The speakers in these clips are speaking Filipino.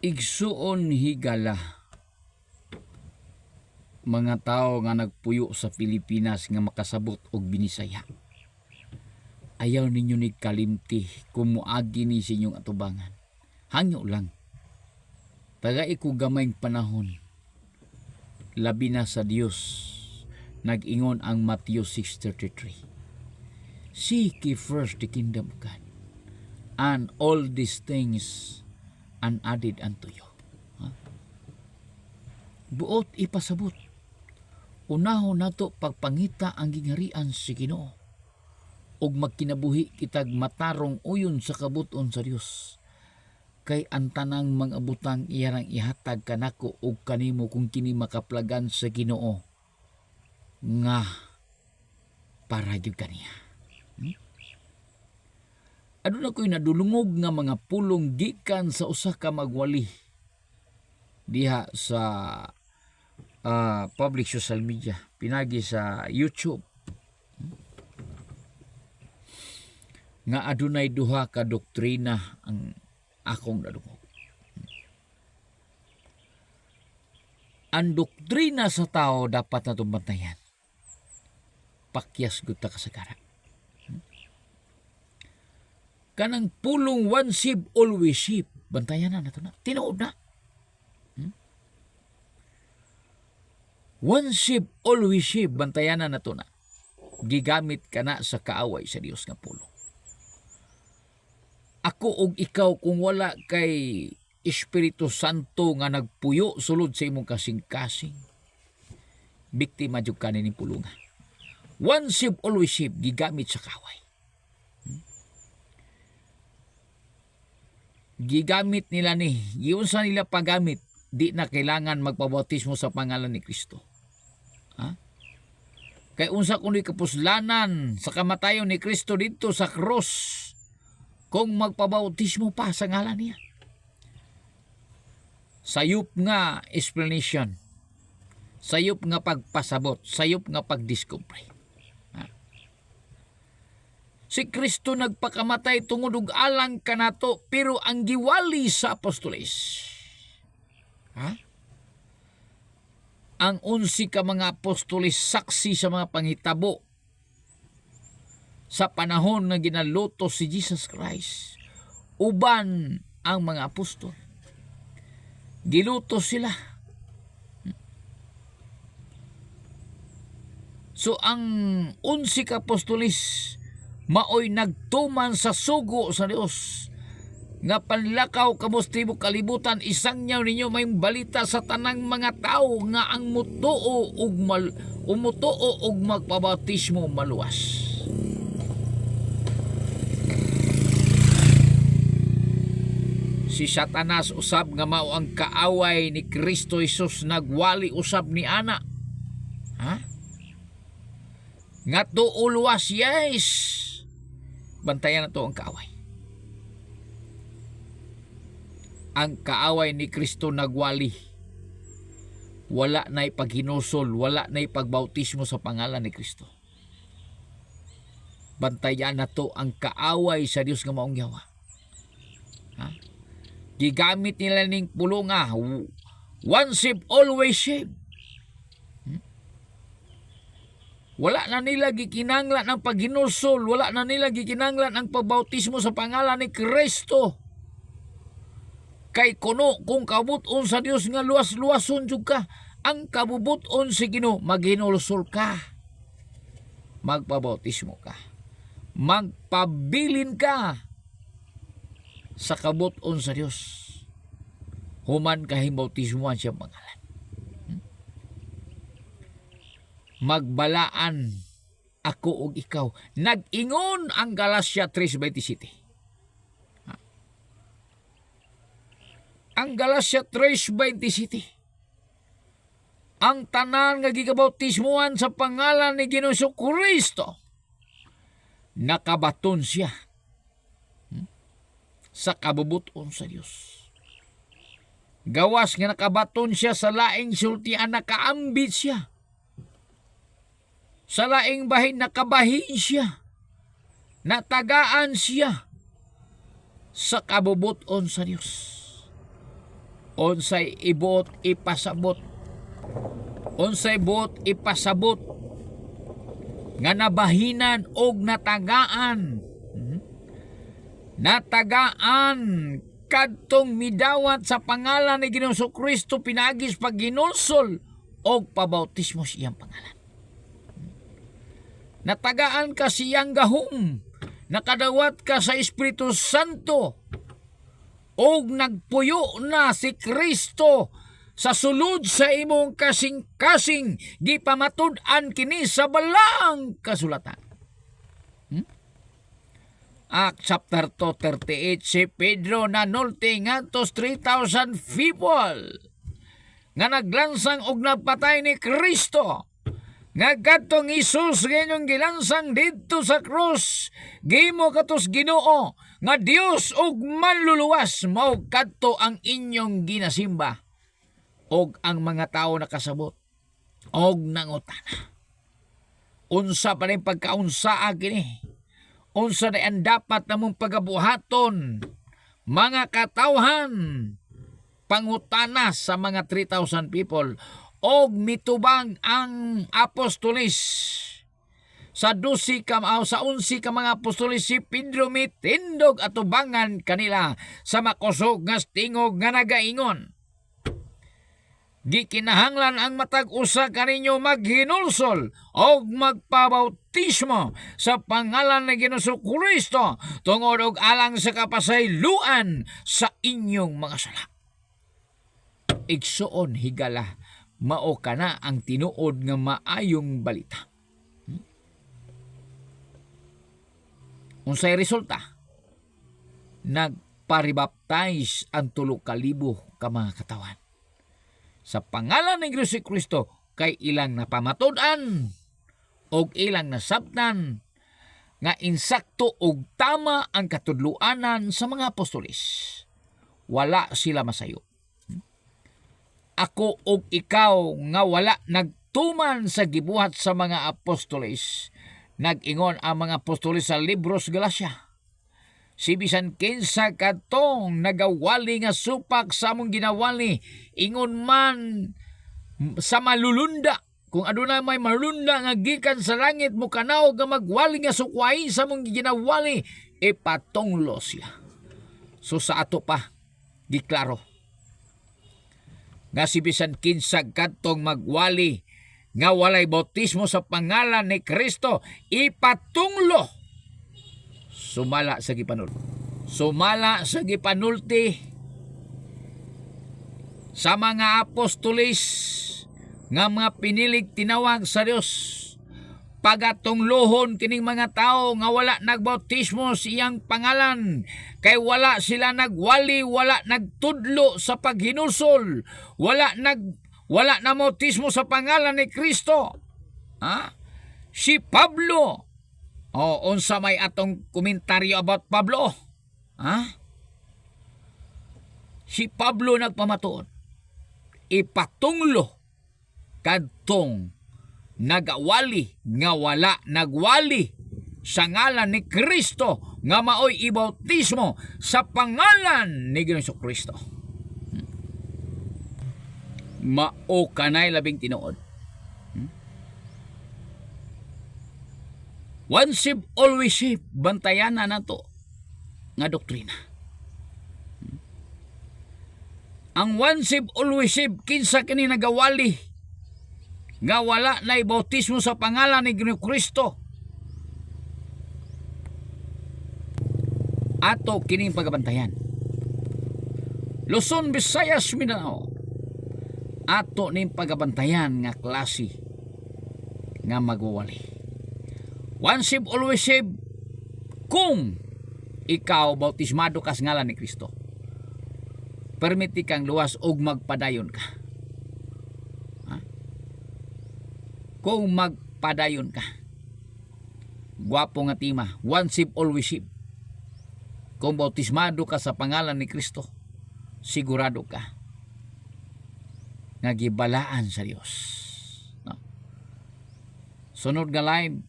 Igsuon higala mga tao nga nagpuyo sa Pilipinas nga makasabot og Binisaya. Ayaw ninyo ni kalimti kung muagi ni sa inyong atubangan. Hangyo lang. Taga iku gamayng panahon. Labi na sa Dios. Nag-ingon ang Matthew 6:33. Seek ye first the kingdom of God, and all these things and added unto you. Buot ipasabot. Unahon nato pagpangita ang gingharian si Ginoo ug magkinabuhi kitag matarong uyon sa kabuton sa Dios. Kay ang tanang mga butang iyarang ihatag kanako ug kanimo kung kini makaplagan sa Ginoo nga para gyud kaniya. Aduna ko'y nadulungog nga mga pulong gikan sa usa ka magwali diha sa public social media, pinagi sa YouTube, nga adunay duha ka doktrina ang akong nadungog. Ang doktrina sa tao dapat na tumbantayan. Pakyas gud ta kasagaran. Kanang pulong one sheep always sheep, bantayan na nato na. Tinuod na. One sheep always sheep, bantayan na nato na. Gigamit ka na sa kaaway sa Dios nga pulong. Ako og ikaw kung wala kay Espiritu Santo nga nagpuyo sulod sa imong kasing-kasing, biktima jud ka ni pulungan. One sheep always sheep, gigamit sa kaaway. Gigamit nila ni, yun sa nila paggamit, di na kailangan magpabautismo sa pangalan ni Kristo. Kay unsa kundi kapuslanan sa kamatayon ni Kristo dito sa cross kung magpabautismo pa sa ngalan niya. Sayop nga explanation, sayop nga pagpasabot, sayop nga pagdiscover. Si Kristo nagpakamatay tungod og alang kanato, pero ang giwali sa apostoles, ang 11 ka mga apostoles saksi sa mga panghitabo sa panahon nga ginaluto si Jesus Christ. Uban ang mga apostol, giluto sila. So ang 11 ka apostoles maoy nagtuman sa sugo sa Dios nga panlakaw kamustibo kalibutan, isang nyaw ninyo may balita sa tanang mga tao nga ang mutuo ug magpabautismo maluwas. Si Satanas usab nga mao ang kaaway ni Kristo Jesus, nagwali usab ni ana. Nga tuo luwas, yes. Bantayan na to ang kaaway. Ang kaaway ni Kristo nagwali. Wala na'y paghinusol, wala na'y pagbautismo sa pangalan ni Kristo. Bantayan na to ang kaaway sa Dios nga maong yawa. Gigamit nila ning pulunga, one sheep always sheep. Wala na nila gikinanglan ang paghinusol, wala na nila gikinanglan ang pagbautismo sa pangalan ni Kristo. Kay kuno kung kabuton sa Dios nga luwas-luwason jud ka, ang kabubuton si Ginoo maghinulsol ka, magpabautismo ka, magpabilin ka sa kabuton sa Dios. Human kahimbautismoan siya pangalan. Magbalaan ako ug ikaw. Nag-ingon ang Galatia 3:27. Ang Galatia 3:27. Ang tanan nga gigabautismuan sa pangalan ni Ginoong Kristo, nakabaton siya sa kabubuton sa Dios. Gawas nga nakabaton siya sa laing sultian, nakaambit siya. Sa laing bahin nakabahin siya. Natagaan siya sa kabubuton sa Dios. unsay ibuot ipasabot, unsay buot ipasabot nga nabahinan og natagaan. Natagaan kadtong midawat sa pangalan ni Ginoong Kristo pinagis pag ginulsol og pabautismo sa iyang pangalan. Natagaan ka siyang gahom, nakadawat ka sa Espiritu Santo, og nagpuyo na si Kristo sa sulod sa imong kasing-kasing, di pamatud-an kini sa balang kasulatan. Acts chapter 2:38, si Pedro nanulti ngadtos 3,000 people nga naglansang og nagpatay ni Kristo. Nga kadtong Isus ganyong gilansang didto sa krus, gimo katos Ginoo nga Dios og manluluwas, mao kadto ang inyong ginasimba. Og ang mga tao nakasabot og nangutana, unsa pa rin pagkaunsaa kini? Unsa na ang dapat namong pagabuhaton, mga katawhan? Pangutana sa mga 3,000 people, og mitubang ang apostolis. Sa 11 ka mga apostolis, si Pedro mitindog at tubangan kanila sa makosog nga stingog nga nagaingon, gikinahanglan ang matag usa kaninyo maghinulsol og magpabautismo sa pangalan ni Ginoong Kristo tungod og alang sa kapasayloan sa inyong mga sala. Igsuon higala, mao kana ang tinuod nga maayong balita. Unsay resulta? Nagparibaptize ang 3,000 ka mga katawan sa pangalan ni Ginoong Kristo, kay ilang napamatud-an og ilang nasabtan nga insakto og tama ang katudluanan sa mga apostolis. Wala sila masayo. Ako og ikaw nga wala nagtuman sa gibuhat sa mga apostolis. Nag-ingon ang mga apostolis sa libros Galacia, si bisan kinsa kadtong nagawali nga supak sa among ginawali, ingon man sa malulunda, kung adunay may malunda nga gikan sa langit mo kanaw nga magwali nga sukway sa among ginawali, ipatunglo siya. So sa ato pa giklaro nga si bisan kinsa kadtong magwali nga walay bautismo sa pangalan ni Kristo, ipatunglo. Sumala sa gipanulti sa mga apostolis nga mga pinilig tinawag sa Dios, pagatunglohon kining mga tao nga wala nagbautismo sa iyang pangalan, kay wala sila nagwali, wala nagtudlo sa paghinusol, wala na bautismo sa pangalan ni Kristo. Si Pablo, unsa may atong komentaryo about Pablo? Si Pablo nagpamatuod, ipatunglo kadtong nagawali nga wala nagwali sa ngalan ni Kristo nga maoy ibautismo sa pangalan ni Ginoong Kristo. Mao kanay labing tinuod. One save, always save. Bantayan na nato nga doktrina. Ang one save, always save, kinsa kini nagawali nga wala na ibautismo sa pangalan ni Ginoong Kristo, ato kining pagabantayan. Luzon, Visayas, Mindanao, ato ning pagabantayan nga klase nga magwawali. One save, always save. Kung ikaw bautismado ka sa ngalan ni Kristo, permiti kang luwas og magpadayon ka. Kung magpadayon ka, gwapo nga tima, one save, always save. Kung bautismado ka sa pangalan ni Kristo, sigurado ka nga gibalaan sa Dios. No? Sunod nga live,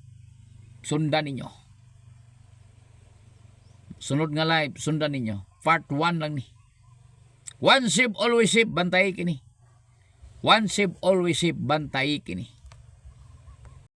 sundan ninyo. Sunod nga live, sundan ninyo. Part 1 lang ni. One save, always save, bantay kini. One save, always save, bantay kini.